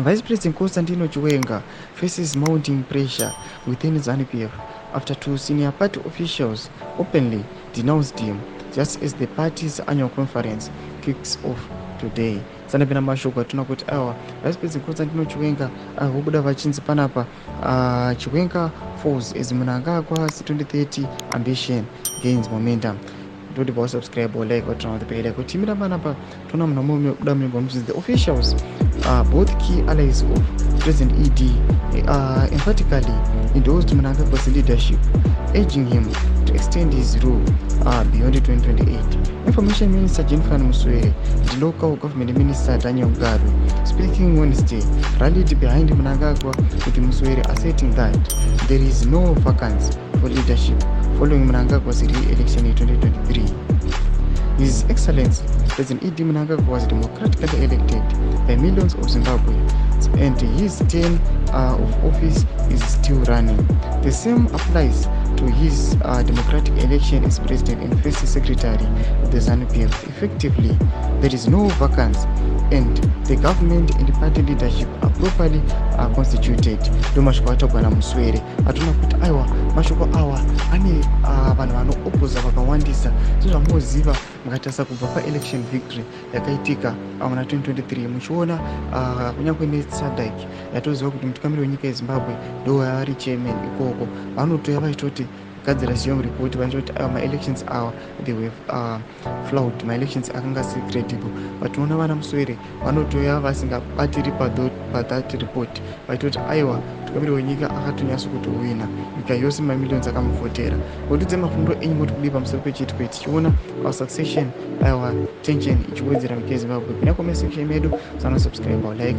Vice President Constantino Chiwenga faces mounting pressure within ZANU-PF after two senior party officials openly denounced him just as the party's annual conference kicks off today. Sanapena mashoko atuna kuti awa Vice President Constantino Chiwenga vobuda vachinzi panapa Chiwenga falls as Mnangagwa C2030 ambition gains momentum. Don't forget to subscribe or like or turn on the bell icon. Timira panapa tuna mnamomi kudamini which is the officials, both key allies of President ED, emphatically endorsed Mnangagwa's leadership, urging him to extend his rule beyond 2028. Information Minister Jennifer Muswere and local government minister Daniel Gadu, speaking Wednesday, rallied behind Mnangagwa, with Muswere asserting that there is no vacancy for leadership following Mnangagwa's re-election in 2023. His Excellency President Idi Mnangagwa was democratically elected by millions of Zimbabweans, and his term of office is still running. The same applies to his democratic election as President and First Secretary of the ZANU-PF. Effectively, there is no vacancy, and the government and the party leadership are properly constituted. Do mashoko atogwana Muswere atuna kuti aiwa mashoko awa ane vanhu vanoopposa vakawandisa zvezvamunoziva mukatasa kubva paelection victory yakaitika muna 2023 muchiona kunyangwe neSADC yatoziva kuti mutungamiri wenyika yeZimbabwe ndo vari chairman ikoko vanotoya vachitoti kugadzira ziyom report vachitoti ma-elections awa they were flawed, ma-elections akanga si credible, but tinoona vana Muswere vanotoya vasingabatiri pathat report vachitoti aiwa mutungamiri wenyika akatonyatso kutowina, nyika yose mamillions akamuvhotera. Kutidze mafundo enyu kuti kudii pamusoro pechiitiko ichi, tichiona succession aiwa tension ichiwedzera munyika yeZimbabwe. Kunyangwe section medu sana subscribe or like